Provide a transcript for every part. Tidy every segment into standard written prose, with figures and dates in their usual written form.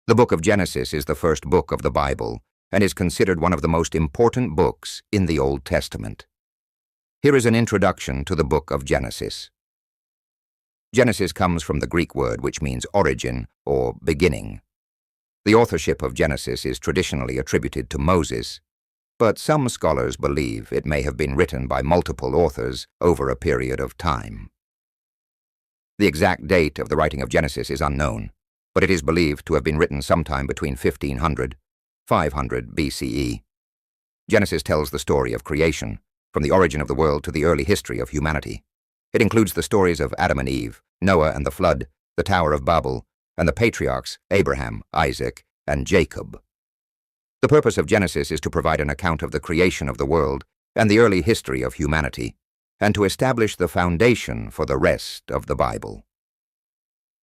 The book of Genesis is the first book of the Bible and is considered one of the most important books in the Old Testament. Here is an introduction to the book of Genesis. Genesis comes from the Greek word which means origin or beginning. The authorship of Genesis is traditionally attributed to Moses, but some scholars believe it may have been written by multiple authors over a period of time. The exact date of the writing of Genesis is unknown, but it is believed to have been written sometime between 1500 and 500 BCE. Genesis tells the story of creation, from the origin of the world to the early history of humanity. It includes the stories of Adam and Eve, Noah and the flood, the Tower of Babel, and the patriarchs Abraham, Isaac, and Jacob. The purpose of Genesis is to provide an account of the creation of the world and the early history of humanity, and to establish the foundation for the rest of the Bible.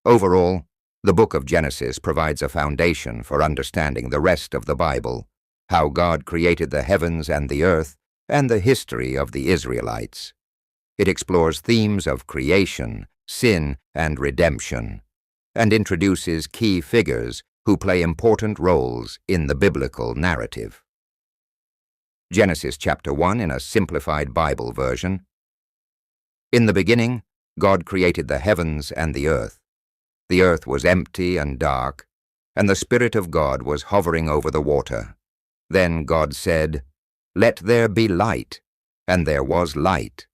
Overall, the book of Genesis provides a foundation for understanding the rest of the Bible, how God created the heavens and the earth, and the history of the Israelites. It explores themes of creation, sin, and redemption, and introduces key figures who play important roles in the biblical narrative. Genesis chapter 1 in a simplified Bible version. In the beginning, God created the heavens and the earth. The earth was empty and dark, and the Spirit of God was hovering over the water. Then God said, "Let there be light," and there was light.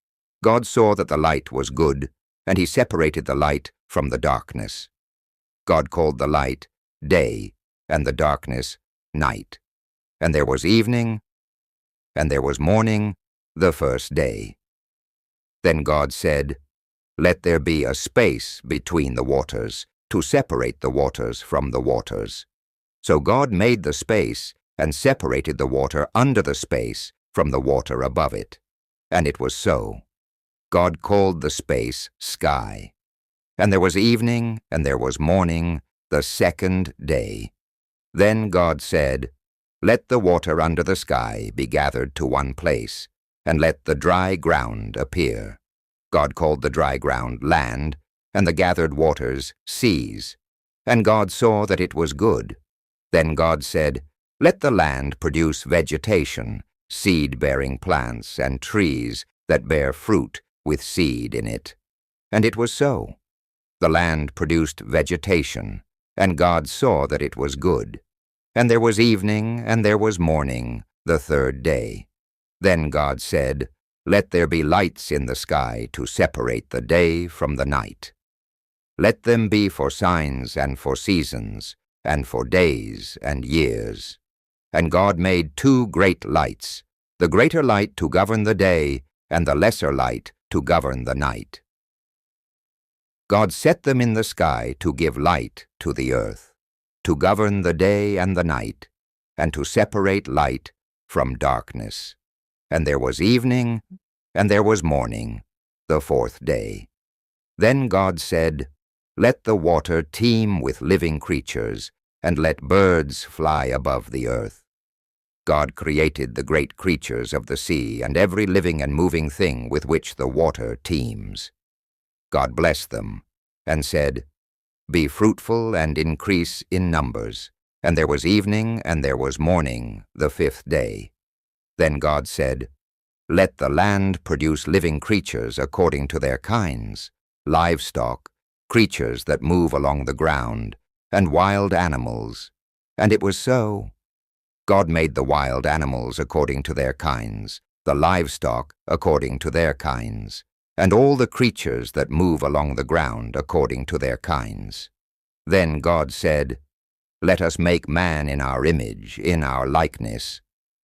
God saw that the light was good, and he separated the light from the darkness. God called the light day, and the darkness night. And there was evening, and there was morning, the first day. Then God said, "Let there be a space between the waters, to separate the waters from the waters." So God made the space and separated the water under the space from the water above it. And it was so. God called the space sky. And there was evening, and there was morning, the second day. Then God said, "Let the water under the sky be gathered to one place, and let the dry ground appear." God called the dry ground land, and the gathered waters seas. And God saw that it was good. Then God said, "Let the land produce vegetation, seed-bearing plants, and trees that bear fruit with seed in it." And it was so. The land produced vegetation, and God saw that it was good. And there was evening, and there was morning, the third day. Then God said, "Let there be lights in the sky to separate the day from the night. Let them be for signs and for seasons, and for days and years." And God made two great lights, the greater light to govern the day, and the lesser light to govern the night. God set them in the sky to give light to the earth, to govern the day and the night, and to separate light from darkness. And there was evening, and there was morning, the fourth day. Then God said, "Let the water teem with living creatures, and let birds fly above the earth." God created the great creatures of the sea and every living and moving thing with which the water teems. God blessed them, and said, "Be fruitful and increase in numbers." And there was evening, and there was morning, the fifth day. Then God said, "Let the land produce living creatures according to their kinds, livestock, creatures that move along the ground, and wild animals." And it was so. God made the wild animals according to their kinds, the livestock according to their kinds, and all the creatures that move along the ground according to their kinds. Then God said, "Let us make man in our image, in our likeness."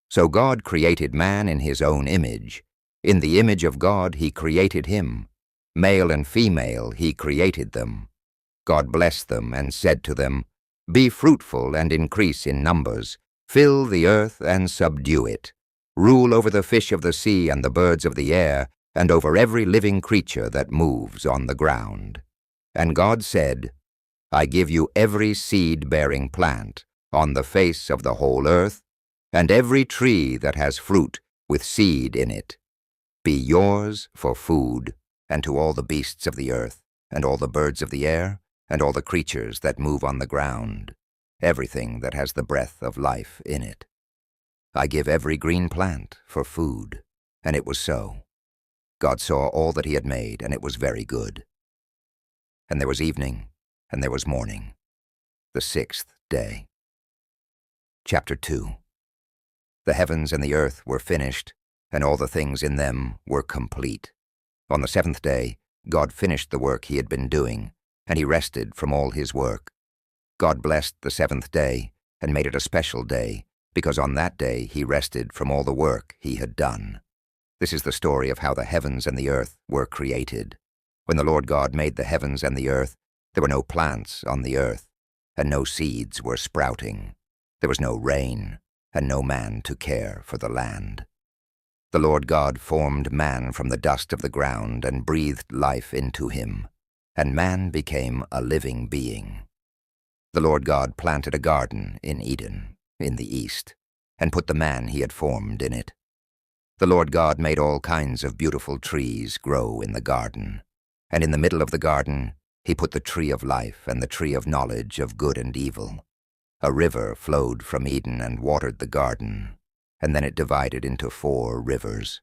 So God created man in his own image. In the image of God he created him. Male and female he created them. God blessed them and said to them, "Be fruitful and increase in numbers. Fill the earth and subdue it. Rule over the fish of the sea and the birds of the air, and over every living creature that moves on the ground." And God said, "I give you every seed-bearing plant on the face of the whole earth, and every tree that has fruit with seed in it. Be yours for food, and to all the beasts of the earth, and all the birds of the air, and all the creatures that move on the ground." everything that has the breath of life in it. I give every green plant for food. And it was so. God saw all that he had made, and it was very good. And there was evening, and there was morning, the sixth day. Chapter 2. The heavens and the earth were finished, and all the things in them were complete. On the seventh day, God finished the work he had been doing, and he rested from all his work. God blessed the seventh day and made it a special day, because on that day he rested from all the work he had done. This is the story of how the heavens and the earth were created. When the Lord God made the heavens and the earth, there were no plants on the earth, and no seeds were sprouting. There was no rain, and no man to care for the land. The Lord God formed man from the dust of the ground and breathed life into him, and man became a living being. The Lord God planted a garden in Eden, in the east, and put the man he had formed in it. The Lord God made all kinds of beautiful trees grow in the garden, and in the middle of the garden he put the tree of life and the tree of knowledge of good and evil. A river flowed from Eden and watered the garden, and then it divided into 4 rivers.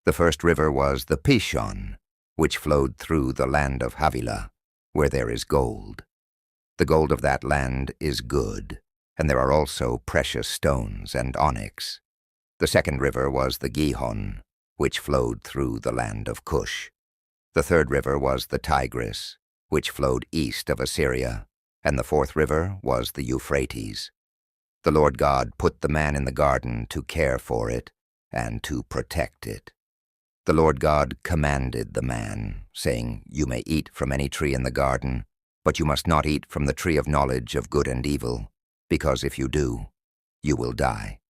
The first river was the Pishon, which flowed through the land of Havilah, where there is gold. The gold of that land is good, and there are also precious stones and onyx. The second river was the Gihon, which flowed through the land of Cush. The third river was the Tigris, which flowed east of Assyria, and the fourth river was the Euphrates. The Lord God put the man in the garden to care for it and to protect it. The Lord God commanded the man, saying, "You may eat from any tree in the garden, but you must not eat from the tree of knowledge of good and evil, because if you do, you will die."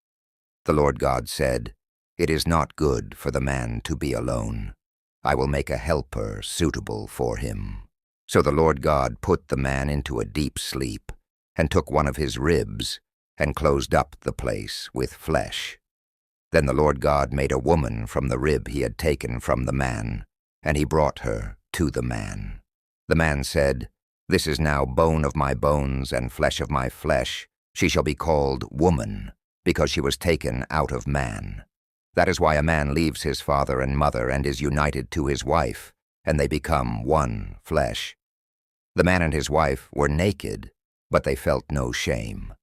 The Lord God said, "It is not good for the man to be alone. I will make a helper suitable for him." So the Lord God put the man into a deep sleep, and took one of his ribs, and closed up the place with flesh. Then the Lord God made a woman from the rib he had taken from the man, and he brought her to the man. The man said, "This is now bone of my bones and flesh of my flesh. She shall be called woman, because she was taken out of man. That is why a man leaves his father and mother and is united to his wife, and they become one flesh." The man and his wife were naked, but they felt no shame.